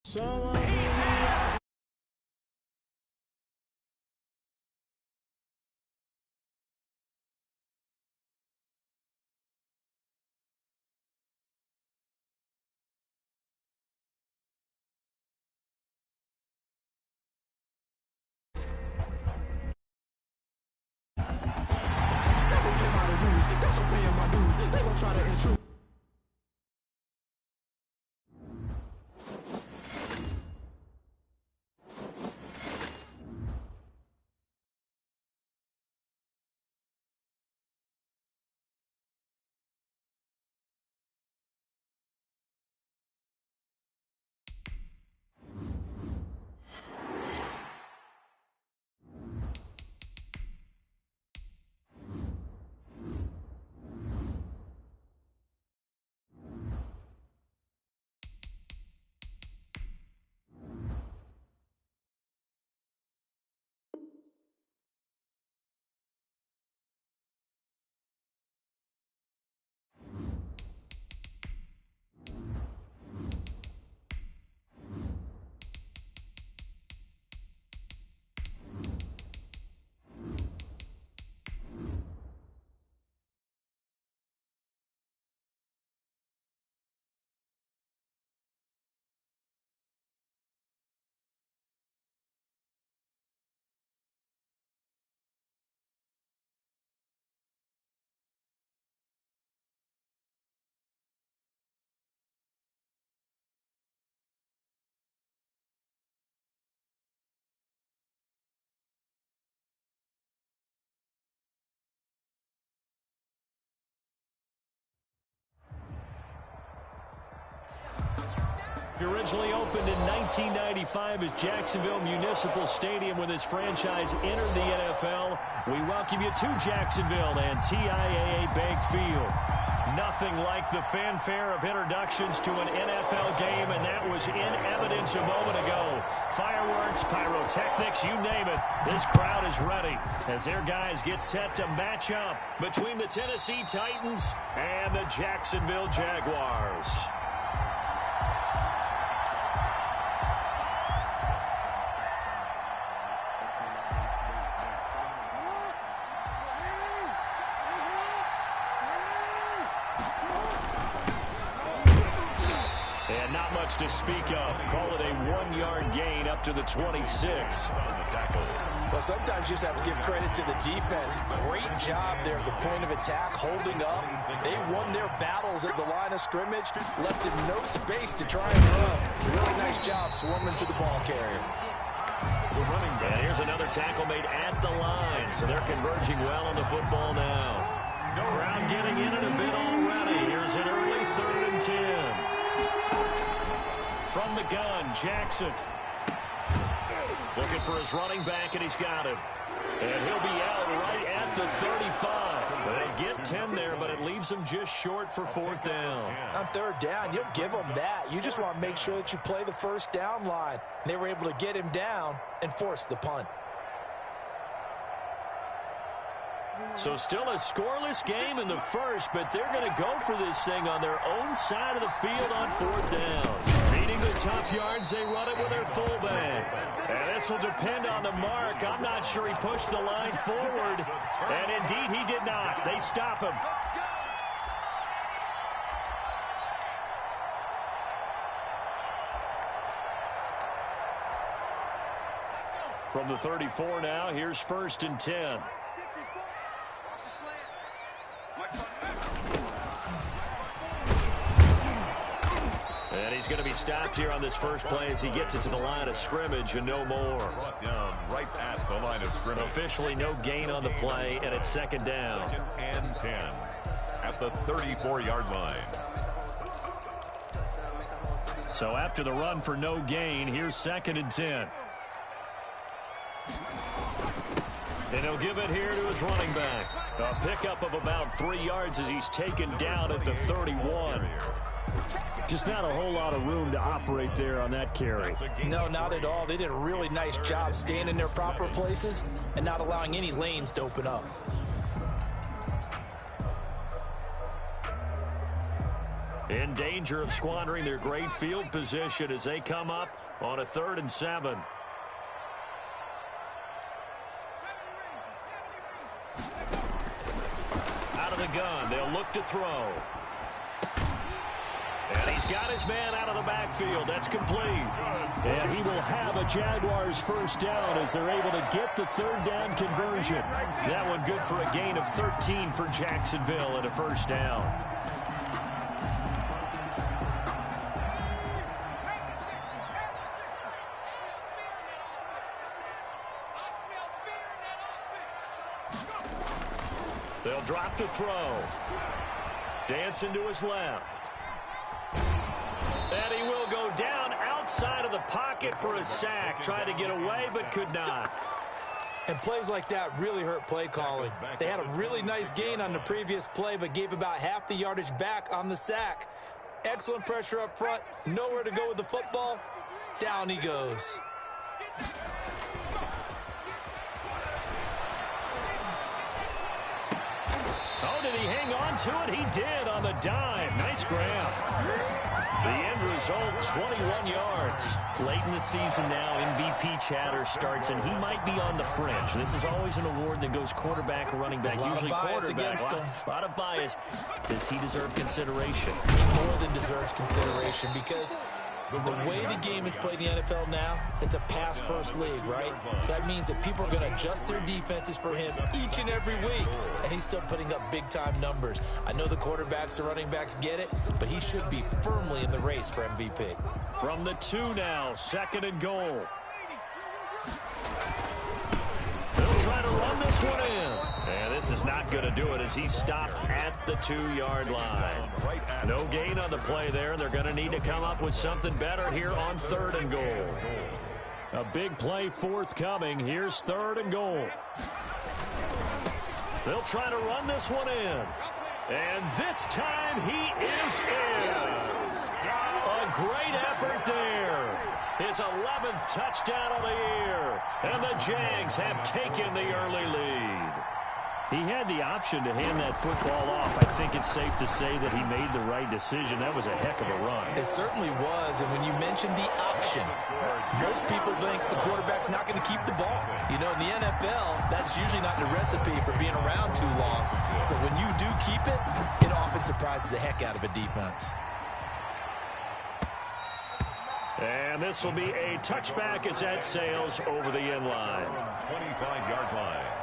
That's I'm paying my dues. They gon' try to intrude. It originally opened in 1995 as Jacksonville Municipal Stadium when this franchise entered the NFL. We welcome you to Jacksonville and TIAA Bank Field. Nothing like the fanfare of introductions to an NFL game, and that was in evidence a moment ago. Fireworks, pyrotechnics, you name it. This crowd is ready as their guys get set to match up between the Tennessee Titans and the Jacksonville Jaguars. And not much to speak of. Call it a 1-yard gain up to the 26. Well, sometimes you just have to give credit to the defense. Great job there at the point of attack, holding up. They won their battles at the line of scrimmage, left them no space to try and run. Really nice job swarming to the ball carrier. And here's another tackle made at the line, so they're converging well on the football now. Crowd getting in it a bit already. Here's an early 3rd and 10. From the gun, Jackson. Looking for his running back, and he's got him. And he'll be out right at the 35. They get 10 there, but it leaves them just short for 4th down. On 3rd down, you'll give them that. You just want to make sure that you play the first down line. They were able to get him down and force the punt. So still a scoreless game in the first, but they're going to go for this thing on their own side of the field on 4th down. Needing the tough yards, they run it with their fullback. And this will depend on the mark. I'm not sure he pushed the line forward. And indeed, he did not. They stop him. From the 34 now, here's 1st and 10. And he's going to be stopped here on this first play as he gets it to the line of scrimmage and no more. Brought down right at the line of scrimmage. Officially no gain on the play, and it's 2nd down. 2nd and 10 at the 34-yard line. So after the run for no gain, here's 2nd and 10. And he'll give it here to his running back. A pickup of about 3 yards as he's taken down at the 31. Just not a whole lot of room to operate there on that carry. No, not at all. They did a really nice job staying in their proper places and not allowing any lanes to open up. In danger of squandering their great field position as they come up on a 3rd and 7. Out of the gun, they'll look to throw. And he's got his man out of the backfield. That's complete. And he will have a Jaguars first down as they're able to get the 3rd down conversion. That one good for a gain of 13 for Jacksonville and a first down. They'll drop to throw. Dancing to his left. And he will go down outside of the pocket for a sack. Tried to get away, but could not. And plays like that really hurt play calling. They had a really nice gain on the previous play, but gave about half the yardage back on the sack. Excellent pressure up front. Nowhere to go with the football. Down he goes. Oh, did he hang on to it? He did on the dime. Nice grab. The end result, 21 yards. Late in the season now, MVP chatter starts, and he might be on the fringe. This is always an award that goes quarterback or running back, usually quarterback. A lot of bias. Does he deserve consideration? He more than deserves consideration because the way the game is played in the NFL now, it's a pass-first league, right? So that means that people are going to adjust their defenses for him each and every week, and he's still putting up big-time numbers. I know the quarterbacks, the running backs get it, but he should be firmly in the race for MVP. From the 2 now, 2nd and goal. They'll try to run this one in. And this is not going to do it as he's stopped at the 2-yard line. No gain on the play there. They're going to need to come up with something better here on 3rd and goal. A big play forthcoming. Here's 3rd and goal. They'll try to run this one in. And this time he is in. Yes. A great effort there. His 11th touchdown of the year. And the Jags have taken the early lead. He had the option to hand that football off. I think it's safe to say that he made the right decision. That was a heck of a run. It certainly was. And when you mentioned the option, most people think the quarterback's not going to keep the ball. You know, in the NFL, that's usually not the recipe for being around too long. So when you do keep it, it often surprises the heck out of a defense. And this will be a touchback as that sails over the end line. 25-yard line.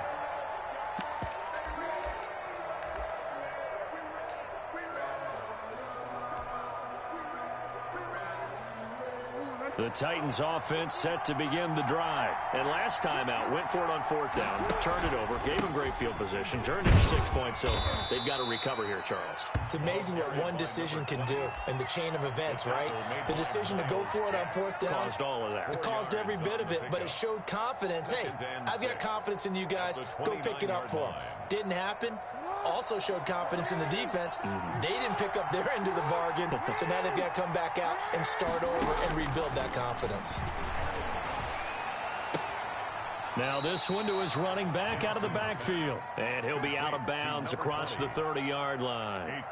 The Titans offense set to begin the drive. And last time out, went for it on 4th down, turned it over, gave them great field position, turned it to 6 points, so they've got to recover here, Charles. It's amazing what one decision can do in the chain of events, right? The decision to go for it on 4th down. Caused all of that. It caused every bit of it, but it showed confidence. Hey, I've got confidence in you guys. Go pick it up for them. Didn't happen. Also showed confidence in the defense. They didn't pick up their end of the bargain, so now they've got to come back out and start over and rebuild that confidence. Now this one to his running back out of the backfield. And he'll be out of bounds across the 30-yard line.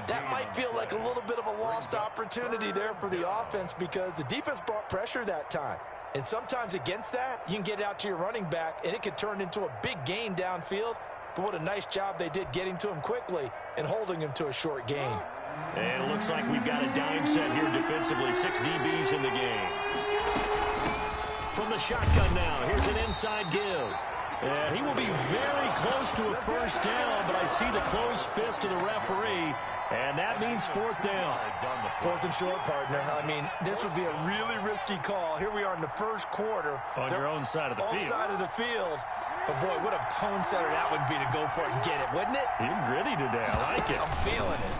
That might feel like a little bit of a lost opportunity there for the offense because the defense brought pressure that time. And sometimes against that, you can get out to your running back, and it could turn into a big gain downfield. But what a nice job they did getting to him quickly and holding him to a short gain. And it looks like we've got a dime set here defensively. 6 DBs in the game. From the shotgun now, here's an inside give. And he will be very close to a first down, but I see the closed fist of the referee, and that means 4th down. 4th and short, partner. I mean, this would be a really risky call. Here we are in the first quarter. On your own side of the field. On side of the field. But, boy, what a tone setter that would be to go for it and get it, wouldn't it? You're gritty today. I like it. I'm feeling it.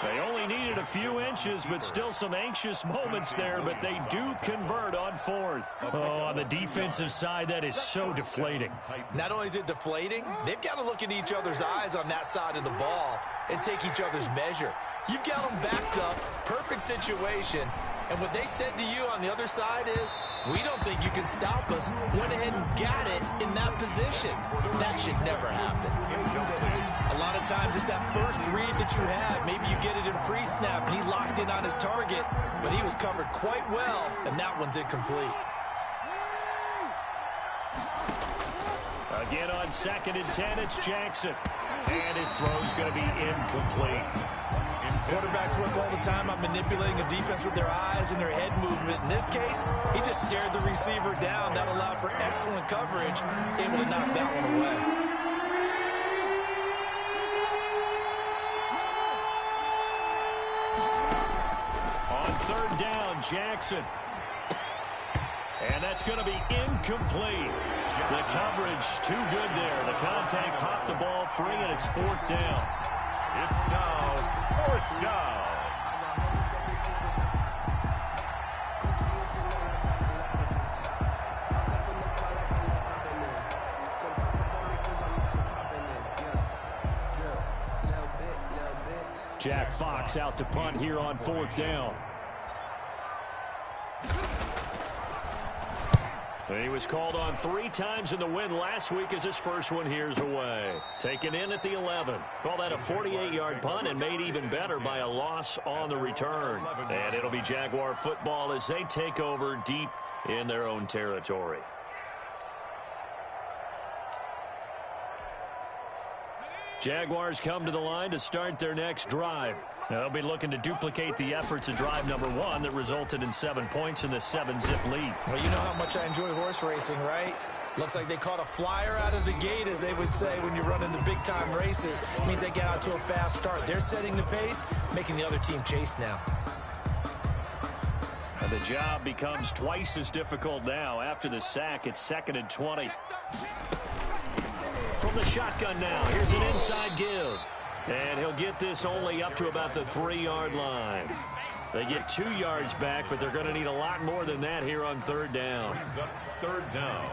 They only needed a few inches, but still some anxious moments there, but they do convert on 4th. Oh, on the defensive side, that is so deflating. Not only is it deflating, they've got to look at each other's eyes on that side of the ball and take each other's measure. You've got them backed up, perfect situation, and what they said to you on the other side is, we don't think you can stop us. Went ahead and got it in that position. That should never happen. A lot of times it's that first read that you have. Maybe you get it in pre-snap, and he locked in on his target, but he was covered quite well, and that one's incomplete. Again on 2nd and 10, it's Jackson. And his throw's going to be incomplete. Quarterbacks work all the time on manipulating a defense with their eyes and their head movement. In this case, he just stared the receiver down. That allowed for excellent coverage, able to knock that one away. On 3rd down, Jackson. And that's going to be incomplete. The coverage too good there. The contact popped the ball free, and it's 4th down. It's now 4th down. Jack Fox out to punt here on 4th down. He was called on 3 times in the win last week as his first one here's away. Taken in at the 11. Call that a 48-yard punt and made even better by a loss on the return. And it'll be Jaguar football as they take over deep in their own territory. Jaguars come to the line to start their next drive. They'll be looking to duplicate the efforts of drive number 1 that resulted in 7 points in the 7-zip lead. Well, you know how much I enjoy horse racing, right? Looks like they caught a flyer out of the gate, as they would say when you're running the big-time races. It means they get out to a fast start. They're setting the pace, making the other team chase now. And the job becomes twice as difficult now. After the sack, it's 2nd and 20. From the shotgun now, here's an inside give. And he'll get this only up to about the 3-yard line. They get 2 yards back, but they're going to need a lot more than that here on 3rd down. Brings up 3rd down.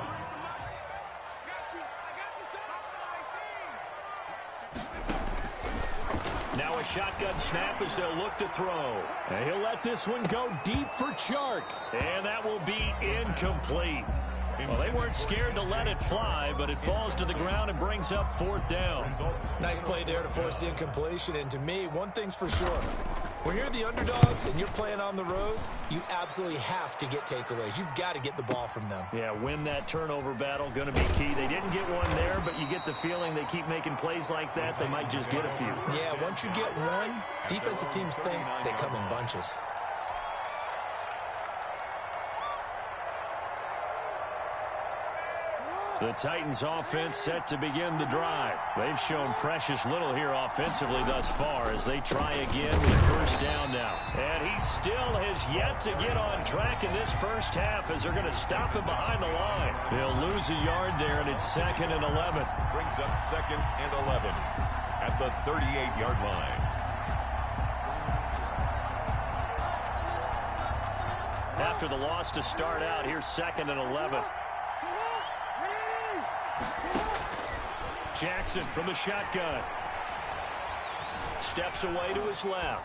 Now a shotgun snap as they'll look to throw. And he'll let this one go deep for Chark. And that will be incomplete. Well, they weren't scared to let it fly, but it falls to the ground and brings up 4th down. Nice play there to force the incompletion. And to me, one thing's for sure. When you're the underdogs and you're playing on the road, you absolutely have to get takeaways. You've got to get the ball from them. Yeah, win that turnover battle, going to be key. They didn't get one there, but you get the feeling they keep making plays like that, they might just get a few. Yeah, once you get one, defensive teams think they come in bunches. The Titans offense set to begin the drive. They've shown precious little here offensively thus far as they try again with 1st down now. And he still has yet to get on track in this first half as they're going to stop him behind the line. They'll lose a yard there, and it's 2nd and 11. Brings up 2nd and 11 at the 38-yard line. After the loss to start out, here's 2nd and 11. Jackson from the shotgun. Steps away to his left.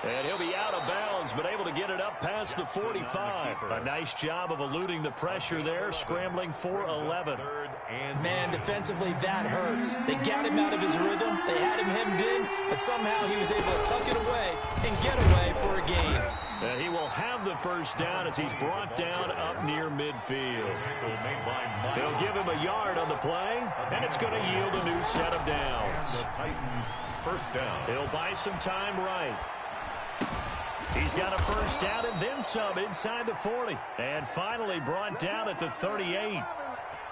And he'll be out of bounds, but able to get it up past the 45. A nice job of eluding the pressure there, scrambling for 11. Man, defensively, that hurts. They got him out of his rhythm. They had him hemmed in, but somehow he was able to tuck it away and get away for a gain. And he will have the 1st down as he's brought down up near midfield. They'll give him a yard on the play, and it's going to yield a new set of downs. The Titans 1st down. He'll buy some time right. He's got a 1st down and then some inside the 40. And finally brought down at the 38.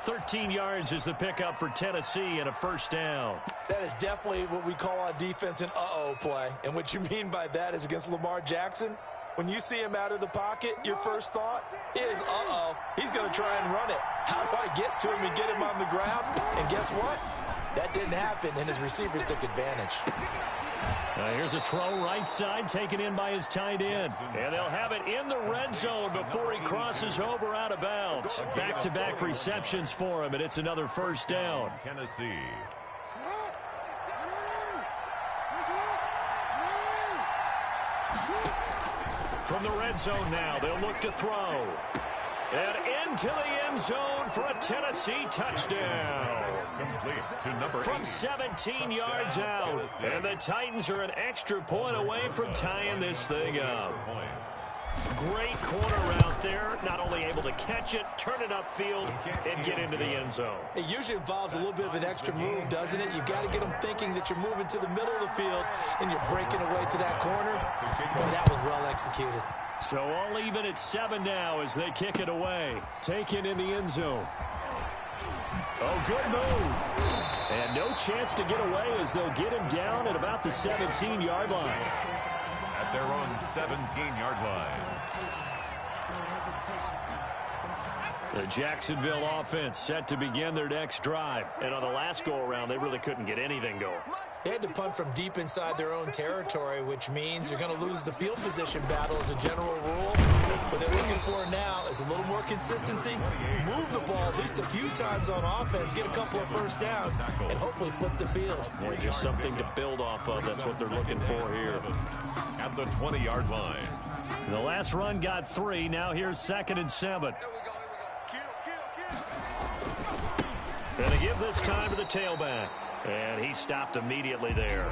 13 yards is the pickup for Tennessee and a 1st down. That is definitely what we call on defense an uh-oh play. And what you mean by that is against Lamar Jackson, when you see him out of the pocket, your first thought is, uh-oh, he's going to try and run it. How do I get to him and get him on the ground? And guess what? That didn't happen, and his receivers took advantage. Here's a throw right side taken in by his tight end. And they'll have it in the red zone before he crosses over out of bounds. Back-to-back receptions for him, and it's another 1st down. Tennessee. From the red zone now, they'll look to throw. And into the end zone for a Tennessee touchdown. Complete to number From 8. 17 yards out. And the Titans are an extra point away from tying this thing up. Great corner route there. Not only able to catch it, turn it upfield, and get into the end zone. It usually involves a little bit of an extra move, doesn't it? You've got to get them thinking that you're moving to the middle of the field and you're breaking away to that corner. Boy, that was well executed. So all even at 7 now as they kick it away. Taken in the end zone. Oh, good move. And no chance to get away as they'll get him down at about the 17-yard line. At their own 17-yard line. The Jacksonville offense set to begin their next drive. And on the last go-around, they really couldn't get anything going. They had to punt from deep inside their own territory, which means you're going to lose the field position battle as a general rule. What they're looking for now is a little more consistency, move the ball at least a few times on offense, get a couple of first downs, and hopefully flip the field. Boy, just something to build off of. That's what they're looking for here. At the 20-yard line. The last run got 3. Now here's 2nd and 7. And they give this time to the tailback. And he stopped immediately there.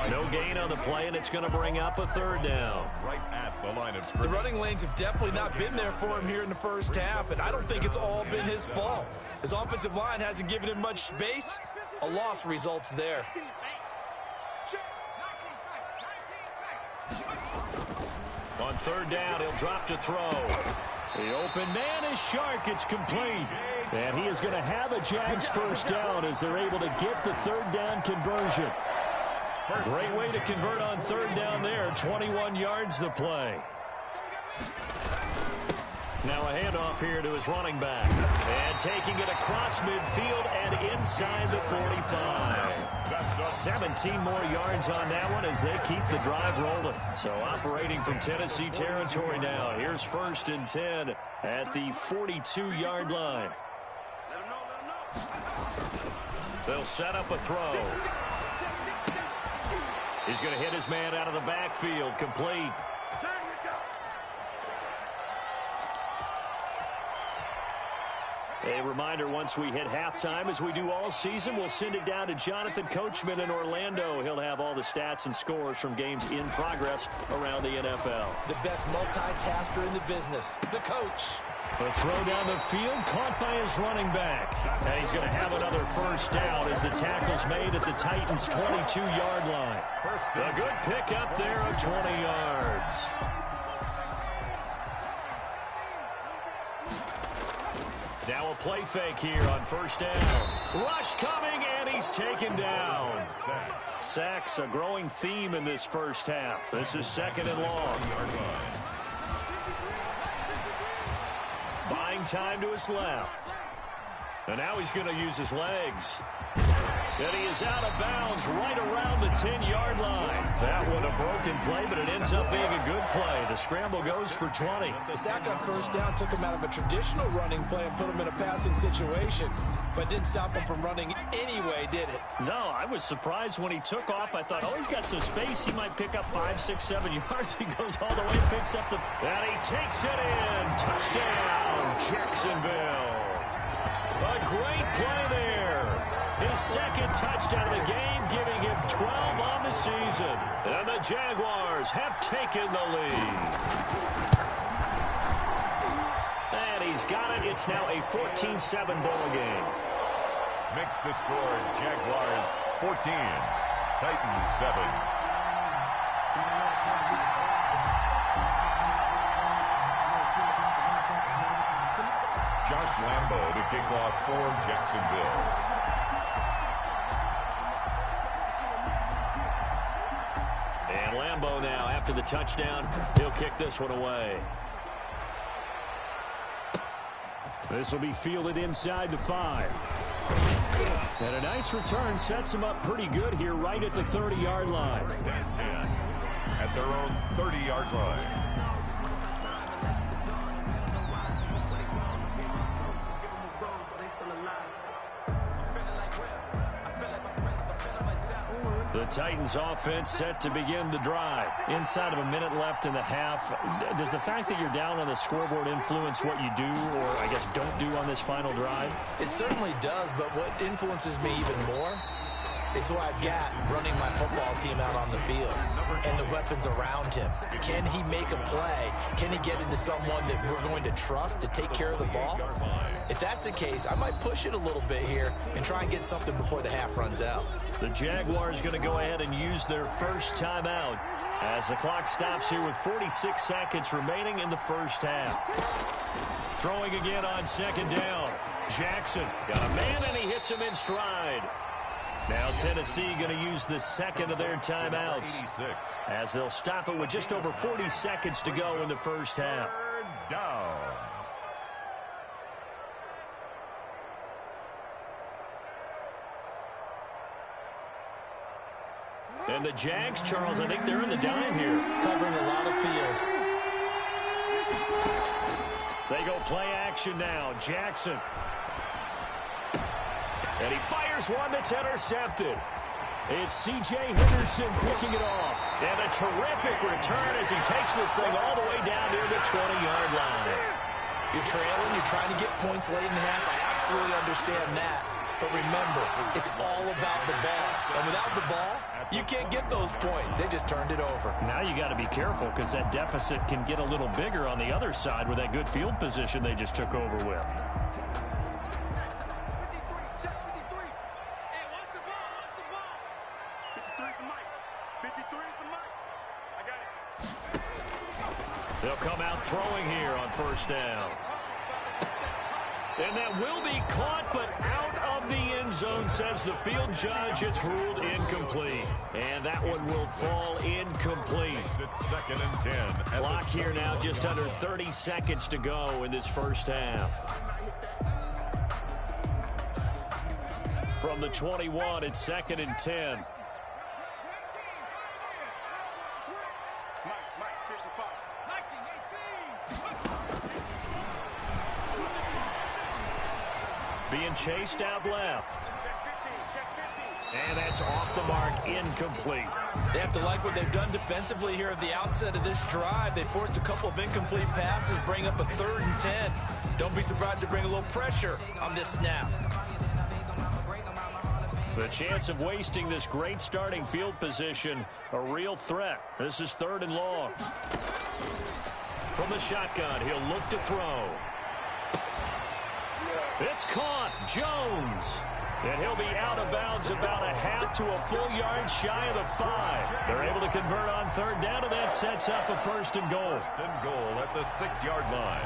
No gain on the play, and it's going to bring up a 3rd down. Right at the line of scrimmage. The running lanes have definitely not been there for him here in the first half, and I don't think it's all been his fault. His offensive line hasn't given him much space. A loss results there. On 3rd down, he'll drop to throw. The open man is Shark. It's complete. And he is going to have a Jags first down as they're able to get the 3rd down conversion. Great way to convert on 3rd down there. 21 yards the play. Now a handoff here to his running back. And taking it across midfield and inside the 45. 17 more yards on that one as they keep the drive rolling. So operating from Tennessee territory now. Here's 1st and 10 at the 42-yard line. They'll set up a throw. He's going to hit his man out of the backfield. Complete. A reminder, once we hit halftime, as we do all season, we'll send it down to Jonathan Coachman in Orlando. He'll have all the stats and scores from games in progress around the NFL. The best multitasker in the business, the coach. The throw down the field, caught by his running back. And he's going to have another first down as the tackle's made at the Titans' 22-yard line. A good pick up there of 20 yards. Now a play fake here on 1st down. Rush coming, and he's taken down. Sacks, a growing theme in this first half. This is 2nd and long. Buying time to his left. And now he's going to use his legs. And he is out of bounds right around the 10-yard line. That one a broken play, but it ends up being a good play. The scramble goes for 20. The sack on 1st down took him out of a traditional running play and put him in a passing situation, but didn't stop him from running anyway, did it? No, I was surprised when he took off. I thought, oh, he's got some space. He might pick up 5, 6, 7 yards. He goes all the way, picks up the... And he takes it in. Touchdown, Jacksonville. A great play there. His 2nd touchdown of the game, giving him 12 on the season. And the Jaguars have taken the lead. And he's got it. It's now a 14-7 ball game. Makes the score Jaguars 14, Titans 7. Josh Lambo to kick off for Jacksonville. And Lambo now, after the touchdown, he'll kick this one away. This will be fielded inside the 5. And a nice return sets him up pretty good here right at the 30-yard line. 1st and 10 at their own 30-yard line. The Titans offense set to begin the drive. Inside of a minute left in the half, does the fact that you're down on the scoreboard influence what you do, or I guess don't do on this final drive? It certainly does, but what influences me even more is who I've got running my football team out on the field and the weapons around him. Can he make a play? Can he get into someone that we're going to trust to take care of the ball? If that's the case, I might push it a little bit here and try and get something before the half runs out. The Jaguars going to go ahead and use their first timeout as the clock stops here with 46 seconds remaining in the first half. Throwing again on second down. Jackson got a man and he hits him in stride. Now Tennessee going to use the second of their timeouts as they'll stop it with just over 40 seconds to go in the first half. Third down. And the Jags, Charles, I think they're in the dime here. Covering a lot of field. They go play action now. Jackson. And he fires one that's intercepted. It's C.J. Henderson picking it off. And a terrific return as he takes this thing all the way down near the 20-yard line. You're trailing, you're trying to get points late in the half. I absolutely understand that. But remember, it's all about the ball. And without the ball, you can't get those points. They just turned it over. Now you got to be careful because that deficit can get a little bigger on the other side with that good field position they just took over with. They'll come out throwing here on first down. And that will be caught, but out of the end zone, says the field judge. It's ruled incomplete. And that one will fall incomplete. It's 2nd and 10. Clock here now, just under 30 seconds to go in this first half. From the 21, it's 2nd and 10. Being chased out left. And that's off the mark, incomplete. They have to like what they've done defensively here at the outset of this drive. They forced a couple of incomplete passes, bring up a 3rd and 10. Don't be surprised to bring a little pressure on this snap. The chance of wasting this great starting field position, a real threat. This is 3rd and long. From the shotgun, he'll look to throw. It's caught. Jones. And he'll be out of bounds about a half to a full yard shy of the 5. They're able to convert on 3rd down, and that sets up a 1st and goal. 1st and goal at the 6-yard line.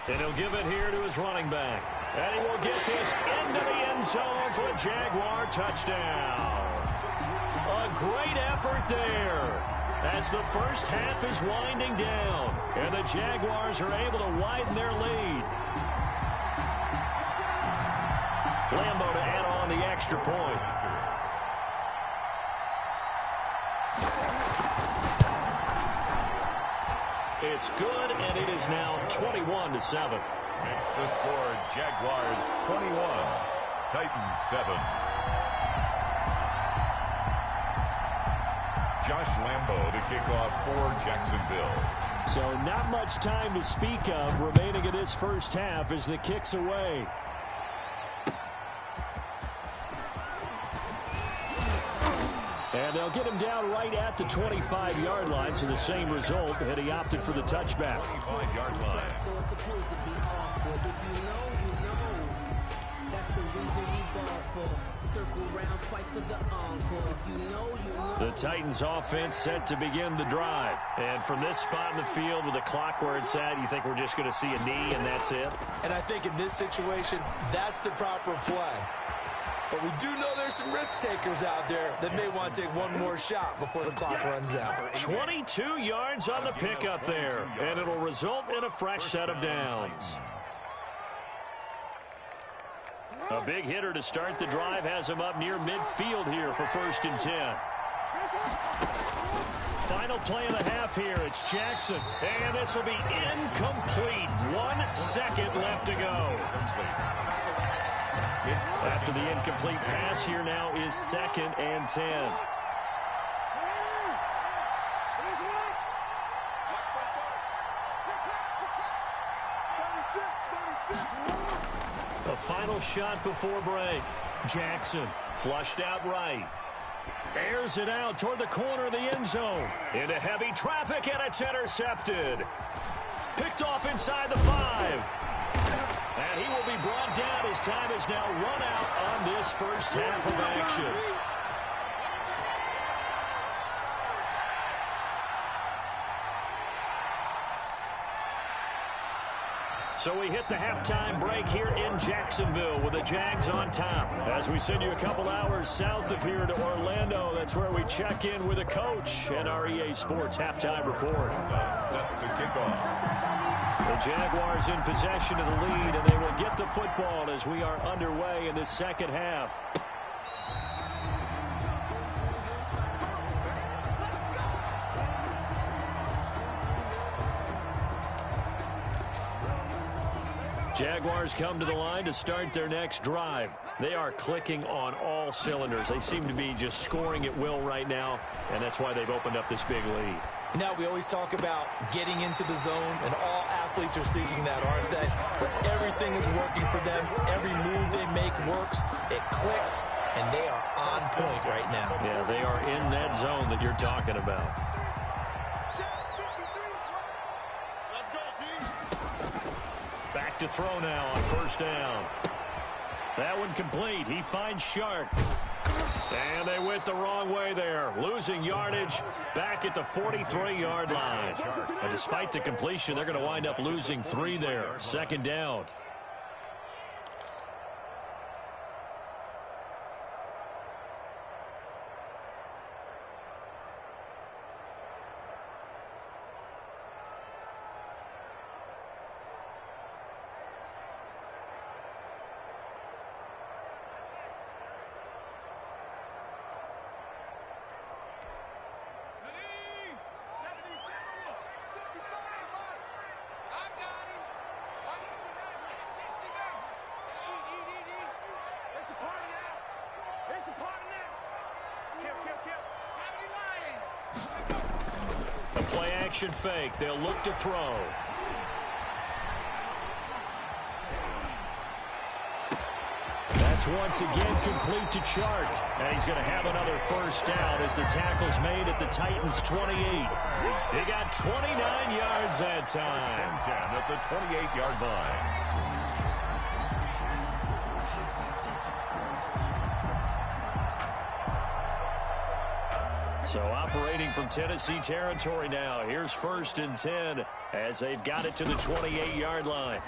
And he'll give it here to his running back. And he will get this into the end zone for a Jaguar touchdown. A great effort there as the first half is winding down. And the Jaguars are able to widen their lead. Lambo to add on the extra point. It's good, and it is now 21-7. Makes the score Jaguars 21, Titans 7. Josh Lambo to kick off for Jacksonville. So not much time to speak of remaining in this first half as the kick's away. And they'll get him down right at the 25-yard line, so the same result, and he opted for the touchback. 25-yard line. The Titans offense set to begin the drive. And from this spot in the field with the clock where it's at, you think we're just going to see a knee and that's it? And I think in this situation, that's the proper play. But we do know there's some risk takers out there that may want to take one more shot before the clock runs out. 22 yards on the pickup there, and it'll result in a fresh set of downs. A big hitter to start the drive has him up near midfield here for 1st and 10. Final play of the half here. It's Jackson. And this will be incomplete. 1 second left to go. After the incomplete pass, here now is 2nd and 10. The final shot before break. Jackson flushed out right. Airs it out toward the corner of the end zone. Into heavy traffic, and it's intercepted. Picked off inside the 5. And he will be brought down. His time is now run out on this first half of action. So we hit the halftime break here in Jacksonville with the Jags on top. As we send you a couple hours south of here to Orlando, that's where we check in with a coach and our EA Sports halftime report. Set to kick off. The Jaguars in possession of the lead, and they will get the football as we are underway in the second half. Jaguars come to the line to start their next drive. They are clicking on all cylinders. They seem to be just scoring at will right now, and that's why they've opened up this big lead. Now, we always talk about getting into the zone, and all athletes are seeking that, aren't they? But everything is working for them. Every move they make works. It clicks, and they are on point right now. Yeah, they are in that zone that you're talking about. Back to throw now on 1st down. That one complete. He finds Shark. And they went the wrong way there. Losing yardage back at the 43-yard line. And despite the completion, they're going to wind up losing 3 there. 2nd down. Play-action fake. They'll look to throw. That's once again complete to Chark. And he's going to have another 1st down as the tackle's made at the Titans' 28. They got 29 yards that time. 10 at the 28-yard line. So operating from Tennessee territory now. Here's 1st and 10 as they've got it to the 28-yard line.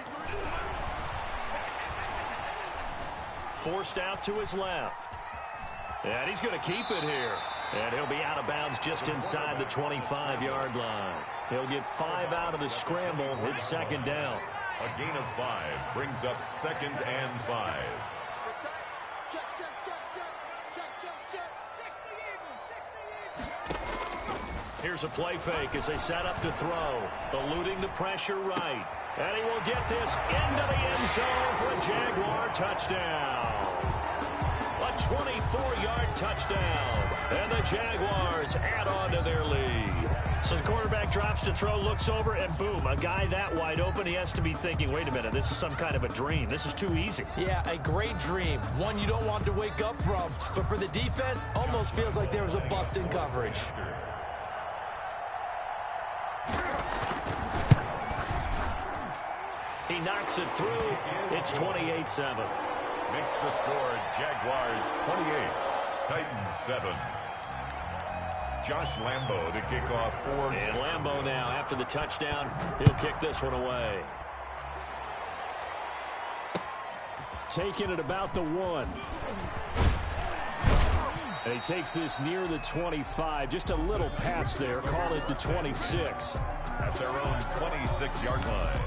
Forced out to his left. And he's going to keep it here. And he'll be out of bounds just inside the 25-yard line. He'll get 5 out of the scramble. It's 2nd down. A gain of 5 brings up 2nd and 5. Here's a play fake as they set up to throw. Eluding the pressure right. And he will get this into the end zone for a Jaguar touchdown. A 24-yard touchdown. And the Jaguars add on to their lead. So the quarterback drops to throw, looks over, and boom, a guy that wide open. He has to be thinking, wait a minute, this is some kind of a dream. This is too easy. Yeah, a great dream. One you don't want to wake up from. But for the defense, almost feels like there was a bust in coverage. He knocks it through. It's 28-7. Makes the score Jaguars 28, Titans 7. Josh Lambo to kick off for. And Lambo now, after the touchdown, he'll kick this one away. Taking it about the 1. And he takes this near the 25. Just a little pass there. Call it the 26. At their own 26-yard line.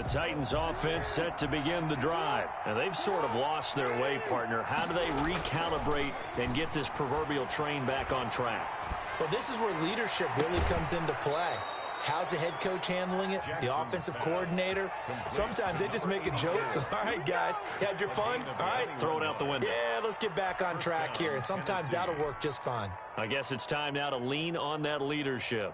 Titans offense set to begin the drive. And they've sort of lost their way, partner. How do they recalibrate and get this proverbial train back on track? Well, this is where leadership really comes into play. How's the head coach handling it? The offensive coordinator? Sometimes they just make a joke. All right, guys, you had your fun? All right. Throw it out the window. Yeah, let's get back on track here. And sometimes that'll work just fine. I guess it's time now to lean on that leadership.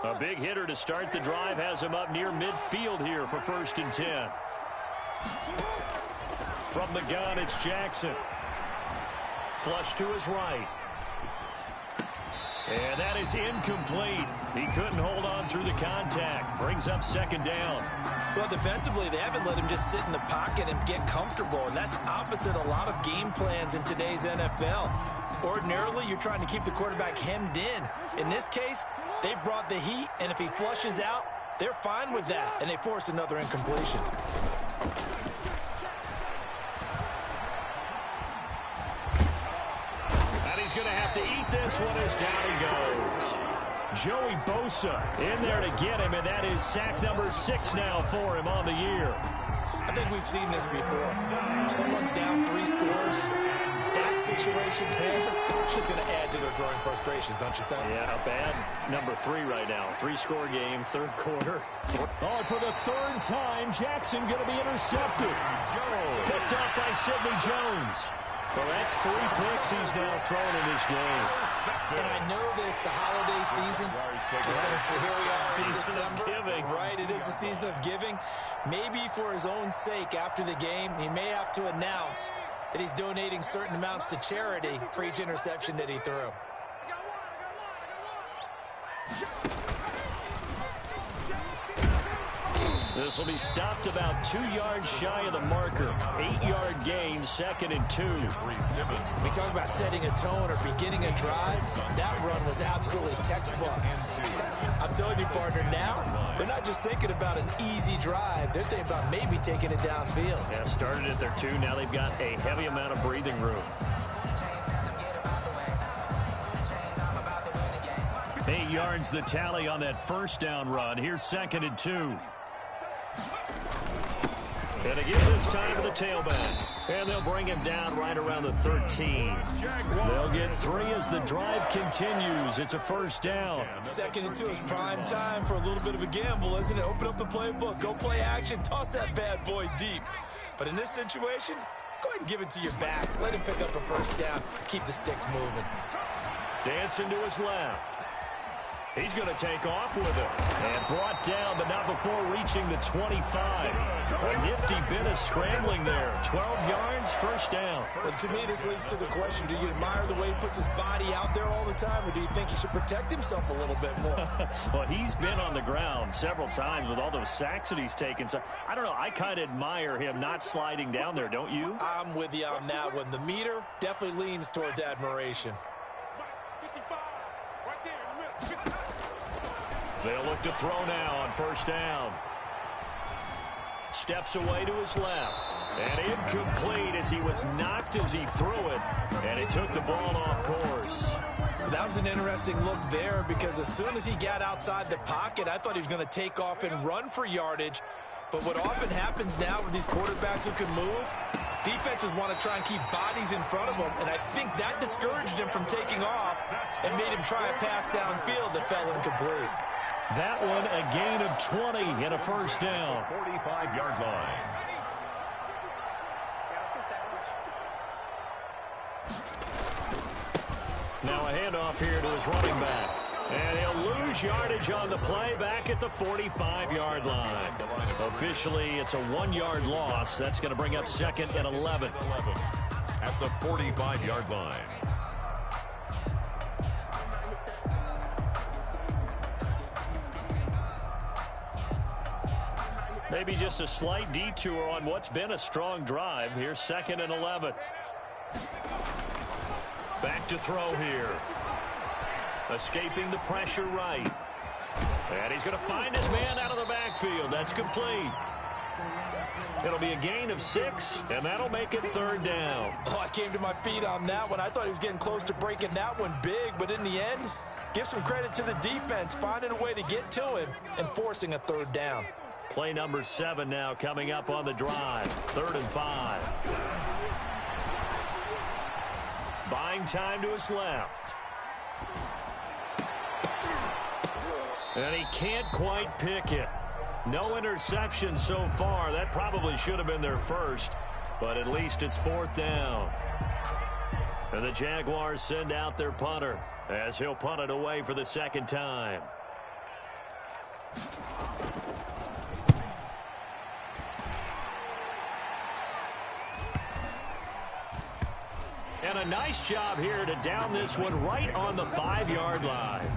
A big hitter to start the drive has him up near midfield here for 1st and 10. From the gun, it's Jackson. Flush to his right. And that is incomplete. He couldn't hold on through the contact. Brings up 2nd down. Well, defensively, they haven't let him just sit in the pocket and get comfortable, and that's opposite a lot of game plans in today's NFL. Ordinarily, you're trying to keep the quarterback hemmed in. In this case, they brought the heat, and if he flushes out, they're fine with that, and they force another incompletion. And he's going to have to eat this one as down he goes. Joey Bosa in there to get him, and that is sack number 6 now for him on the year. I think we've seen this before. If someone's down 3 scores, that situation there, it's just going to add to their growing frustrations, don't you think? Yeah, bad number 3 right now. 3-score game, 3rd quarter. Oh, for the 3rd time, Jackson going to be intercepted. Picked up by Sidney Jones. Well, that's 3 picks he's now thrown in this game. And I know this, the holiday season, because here we are in December. Giving. Right, it is the season of giving. Maybe for his own sake after the game, he may have to announce that he's donating certain amounts to charity for each interception that he threw. This will be stopped about 2 yards shy of the marker. 8-yard gain, 2nd and 2. We talk about setting a tone or beginning a drive. That run was absolutely textbook. I'm telling you, partner, now they're not just thinking about an easy drive. They're thinking about maybe taking it downfield. Yeah, started at their 2. Now they've got a heavy amount of breathing room. 8 yards the tally on that 1st down run. Here's 2nd and 2. And again this time to the tailback. And they'll bring him down right around the 13. They'll get 3 as the drive continues. It's a 1st down. 2nd and 2 is prime time for a little bit of a gamble, isn't it? Open up the playbook, go play action, toss that bad boy deep. But in this situation, go ahead and give it to your back. Let him pick up a 1st down. Keep the sticks moving. Dancing to his left. He's going to take off with it. And brought down, but not before reaching the 25. A nifty bit of scrambling there. 12 yards, 1st down. Well, to me, this leads to the question, do you admire the way he puts his body out there all the time, or do you think he should protect himself a little bit more? Well, he's been on the ground several times with all those sacks that he's taken. So, I don't know, I kind of admire him not sliding down there, don't you? I'm with you on that one. The meter definitely leans towards admiration. They'll look to throw now on 1st down. Steps away to his left. And incomplete as he was knocked as he threw it. And it took the ball off course. That was an interesting look there because as soon as he got outside the pocket, I thought he was going to take off and run for yardage. But what often happens now with these quarterbacks who can move, defenses want to try and keep bodies in front of them, and I think that discouraged him from taking off and made him try a pass downfield that fell incomplete. That one a gain of 20 and a 1st down. 45-yard line. Now a handoff here to his running back. And he'll lose yardage on the play back at the 45-yard line. Officially, it's a 1-yard loss. That's going to bring up 2nd and 11. At the 45-yard line. Maybe just a slight detour on what's been a strong drive. Here's 2nd and 11. Back to throw here. Escaping the pressure right. And he's going to find his man out of the backfield. That's complete. It'll be a gain of 6, and that'll make it 3rd down. Oh, I came to my feet on that one. I thought he was getting close to breaking that one big, but in the end, give some credit to the defense, finding a way to get to him and forcing a 3rd down. Play number 7 now coming up on the drive. 3rd and 5. Buying time to his left. And he can't quite pick it. No interception so far. That probably should have been their first, but at least it's 4th down. And the Jaguars send out their punter as he'll punt it away for the 2nd time. And a nice job here to down this one right on the 5-yard line.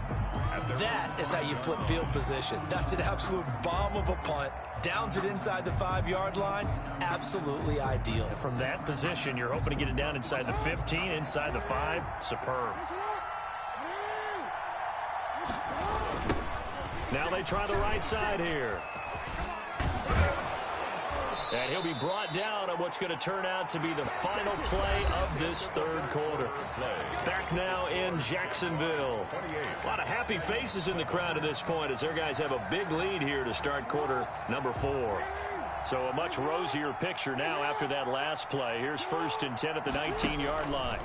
That is how you flip field position. That's an absolute bomb of a punt. Downs it inside the 5-yard line. Absolutely ideal. From that position, you're hoping to get it down inside the 15, inside the 5. Superb. Now they try the right side here. And he'll be brought down on what's going to turn out to be the final play of this 3rd quarter. Back now in Jacksonville. A lot of happy faces in the crowd at this point as their guys have a big lead here to start quarter number 4. So a much rosier picture now after that last play. Here's 1st and 10 at the 19-yard line.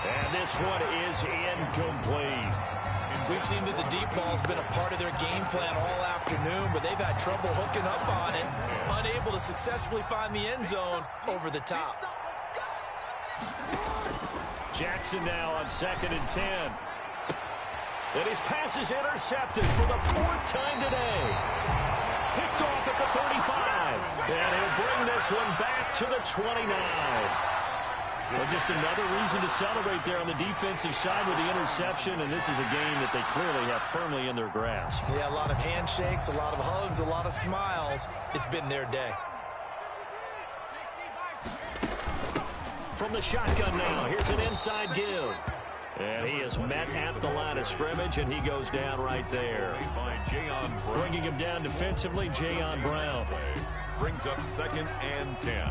And this one is incomplete. We've seen that the deep ball's been a part of their game plan all afternoon, but they've had trouble hooking up on it, unable to successfully find the end zone over the top. Jackson now on 2nd and 10. And his pass is intercepted for the 4th time today. Picked off at the 35. And he'll bring this one back to the 29. Well, just another reason to celebrate there on the defensive side with the interception, and this is a game that they clearly have firmly in their grasp. Yeah, a lot of handshakes, a lot of hugs, a lot of smiles. It's been their day. From the shotgun now, here's an inside give. And he is met at the line of scrimmage, and he goes down right there. Bringing him down defensively, Jayon Brown. Brings up 2nd and 10.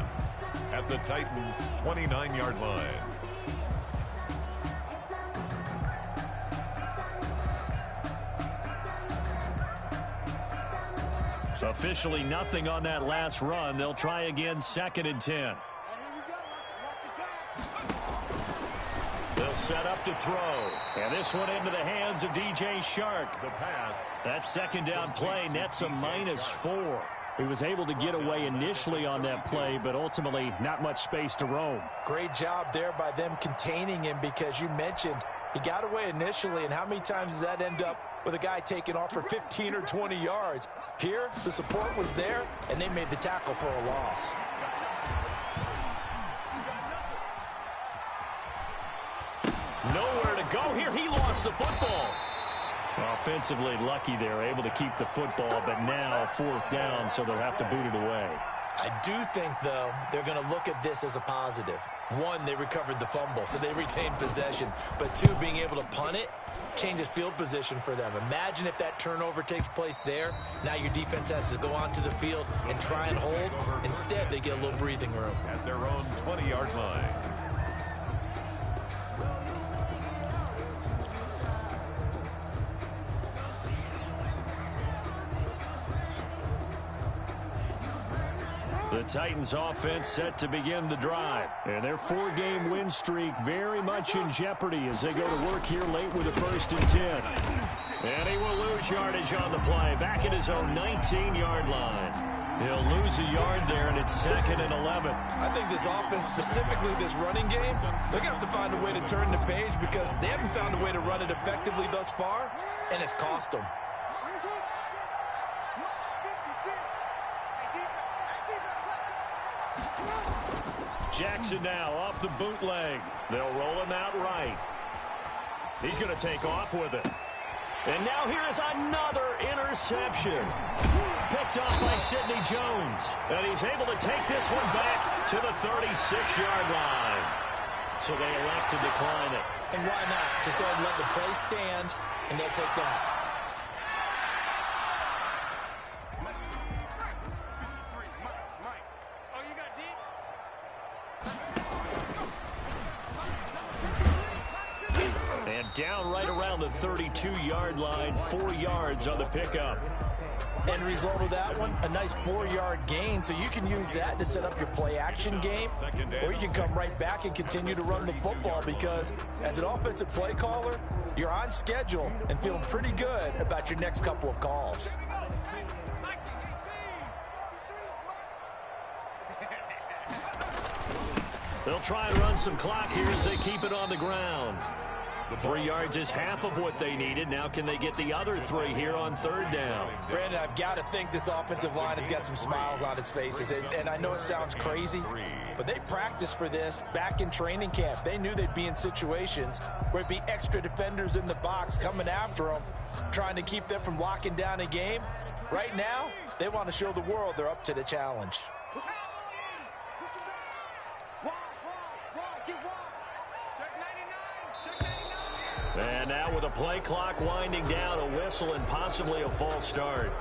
At the Titans' 29-yard line. Officially nothing on that last run. They'll try again 2nd and 10. They'll set up to throw. And this one into the hands of DJ Shark. The pass. That 2nd down play nets a -4. He was able to get away initially on that play, but ultimately not much space to roam. Great job there by them containing him because you mentioned he got away initially, and how many times does that end up with a guy taking off for 15 or 20 yards? Here, the support was there, and they made the tackle for a loss. Nowhere to go here. He lost the football. Offensively lucky they're able to keep the football, but now 4th down, so they'll have to boot it away. I do think, though, they're going to look at this as a positive. 1, they recovered the fumble, so they retained possession. But 2, being able to punt it changes field position for them. Imagine if that turnover takes place there. Now your defense has to go onto the field and try and hold. Instead, they get a little breathing room. At their own 20-yard line. The Titans offense set to begin the drive. And their 4-game win streak very much in jeopardy as they go to work here late with a 1st and 10. And he will lose yardage on the play. Back at his own 19-yard line. He'll lose a yard there, and it's 2nd and 11. I think this offense, specifically this running game, they're going to have to find a way to turn the page because they haven't found a way to run it effectively thus far, and it's cost them. Jackson now off the bootleg. They'll roll him out right. He's going to take off with it. And now here is another interception. Picked off by Sidney Jones. And he's able to take this one back to the 36-yard line. So they elect to decline it. And why not? Just go ahead and let the play stand, and they'll take that. And down right around the 32-yard line, 4 yards on the pickup. End result of that one, a nice 4-yard gain, so you can use that to set up your play-action game, or you can come right back and continue to run the football because as an offensive play caller, you're on schedule and feeling pretty good about your next couple of calls. They'll try and run some clock here as they keep it on the ground. 3 yards is half of what they needed. Now can they get the other 3 here on 3rd down? Brandon, I've got to think this offensive line has got some smiles on its faces. And I know it sounds crazy, but they practiced for this back in training camp. They knew they'd be in situations where it'd be extra defenders in the box coming after them, trying to keep them from locking down a game. Right now, they want to show the world they're up to the challenge. And now with a play clock winding down, a whistle and possibly a false start.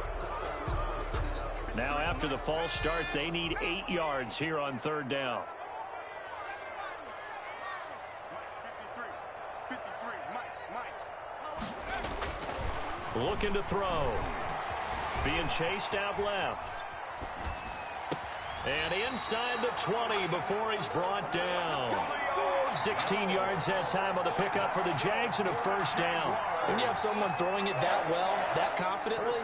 Now after the false start, they need 8 yards here on 3rd down. Looking to throw. Being chased out left. And inside the 20 before he's brought down. 16 yards that time on the pickup for the Jags and a 1st down. When you have someone throwing it that well, that confidently,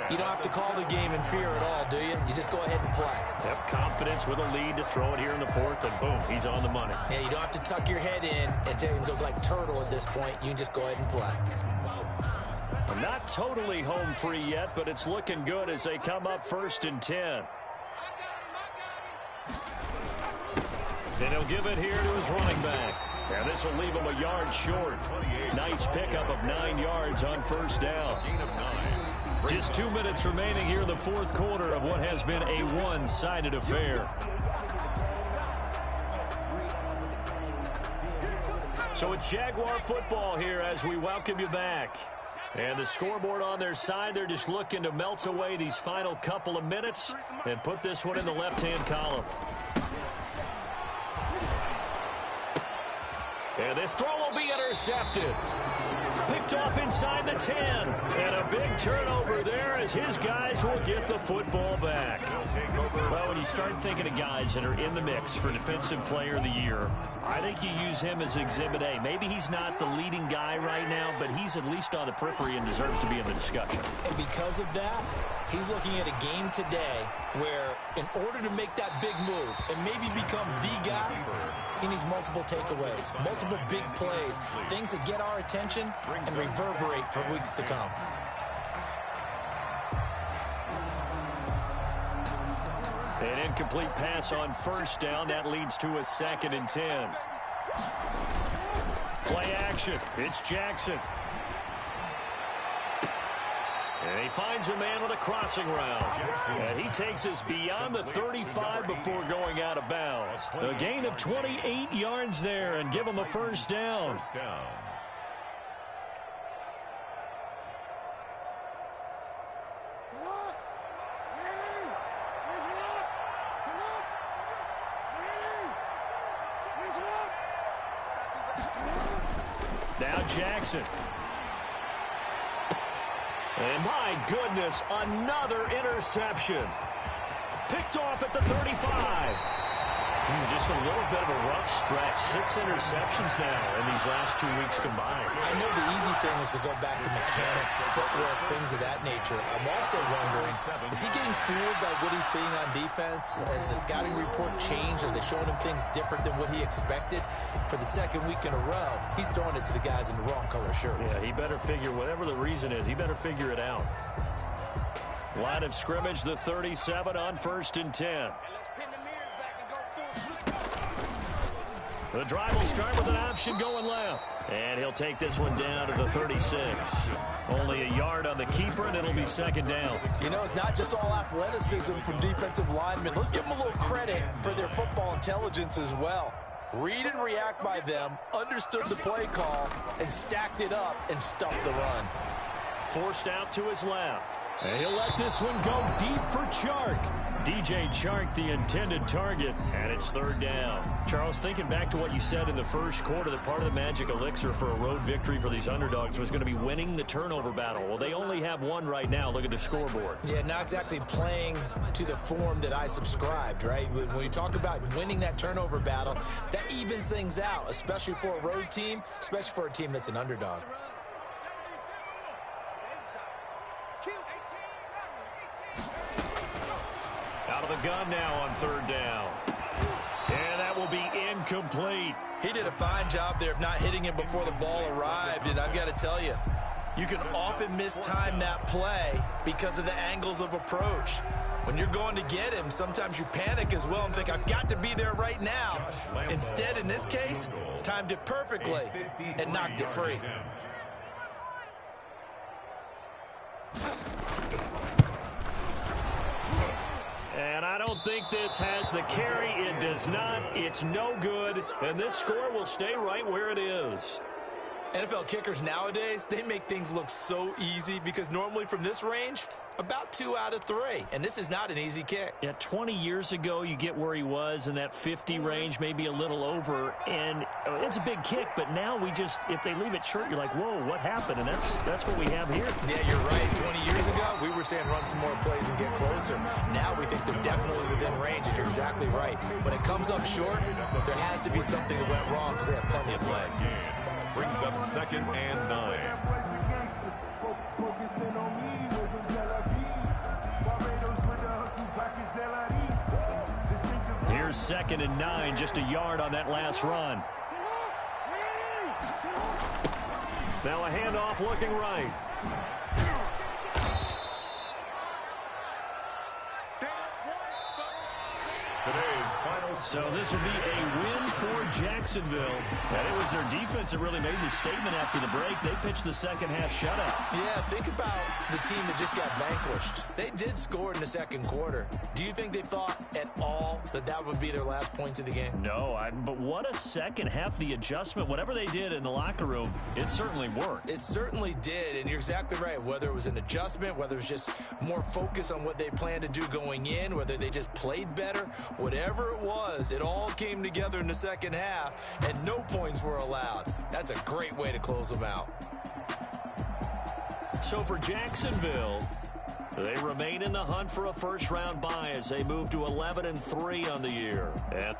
you don't have to call the game in fear at all, do you? You just go ahead and play. Yep, confidence with a lead to throw it here in the 4th, and boom, he's on the money. Yeah, you don't have to tuck your head in and go like turtle at this point. You can just go ahead and play. I'm not totally home free yet, but it's looking good as they come up 1st and 10. And he'll give it here to his running back. And this will leave him a yard short. Nice pickup of 9 yards on 1st down. Just 2 minutes remaining here in the 4th quarter of what has been a one-sided affair. So it's Jaguar football here as we welcome you back. And the scoreboard on their side, they're just looking to melt away these final couple of minutes and put this one in the left-hand column. And this throw will be intercepted. Picked off inside the 10. And a big turnover there as his guys will get the football back. Well, when you start thinking of guys that are in the mix for Defensive Player of the Year, I think you use him as Exhibit A. Maybe he's not the leading guy right now, but he's at least on the periphery and deserves to be in the discussion. And because of that, he's looking at a game today where in order to make that big move and maybe become the guy, he needs multiple takeaways, multiple big plays, things that get our attention and reverberate for weeks to come. An incomplete pass on 1st down. That leads to a 2nd and 10. Play action. It's Jackson. And he finds a man on a crossing route. And he takes us beyond the 35 before going out of bounds. A gain of 28 yards there and give him a 1st down. Now Jackson. And my goodness, another interception. Picked off at the 35. Just a little bit of a rough stretch. 6 interceptions now in these last 2 weeks combined. I know the easy thing is to go back to mechanics, footwork, things of that nature. I'm also wondering, is he getting fooled by what he's seeing on defense? Has the scouting report changed? Are they showing him things different than what he expected? For the 2nd week in a row, he's throwing it to the guys in the wrong color shirts. Yeah, he better figure, whatever the reason is, he better figure it out. Line of scrimmage, the 37 on 1st and 10. The drive will start with an option going left. And he'll take this one down to the 36. Only a yard on the keeper, and it'll be 2nd down. You know, it's not just all athleticism from defensive linemen. Let's give them a little credit for their football intelligence as well. Read and react by them, understood the play call, and stacked it up and stuffed the run. Forced out to his left. And he'll let this one go deep for Chark. DJ Chark, the intended target, and it's third down. Charles, thinking back to what you said in the first quarter, that part of the magic elixir for a road victory for these underdogs was going to be winning the turnover battle. Well, they only have one right now. Look at the scoreboard. Yeah, not exactly playing to the form that I subscribed, right? When you talk about winning that turnover battle, that evens things out, especially for a road team, especially for a team that's an underdog. Out of the gun now on third down. And that will be incomplete. He did a fine job there of not hitting him before the ball arrived, and I've got to tell you, you can often mistime that play because of the angles of approach. When you're going to get him, sometimes you panic as well and think, I've got to be there right now. Instead, in this case, timed it perfectly and knocked it free. And I don't think this has the carry. It does not. It's no good. And this score will stay right where it is. NFL kickers nowadays, they make things look so easy because normally from this range, about 2 out of 3. And this is not an easy kick. Yeah, 20 years ago, you get where he was in that 50 range, maybe a little over. And it's a big kick, but now we just, if they leave it short, you're like, whoa, what happened? And that's what we have here. Yeah, you're right. 20 years ago, we were saying run some more plays and get closer. Now we think they're definitely within range, and you're exactly right. When it comes up short, there has to be something that went wrong because they have plenty of leg. Brings up 2nd and 9. Here's 2nd and 9, just a yard on that last run. Now a handoff looking right. Today's final. So this will be a win for Jacksonville. And it was their defense that really made the statement after the break. They pitched the second half shutout. Yeah, think about the team that just got vanquished. They did score in the second quarter. Do you think they thought at all that that would be their last points of the game? No, but what a second half. The adjustment, whatever they did in the locker room, it certainly worked. It certainly did, and you're exactly right. Whether it was an adjustment, whether it was just more focus on what they planned to do going in, whether they just played better, whatever it was, it all came together in the second half, and no points were allowed. That's a great way to close them out. So for Jacksonville, they remain in the hunt for a first-round bye as they move to 11-3 on the year. And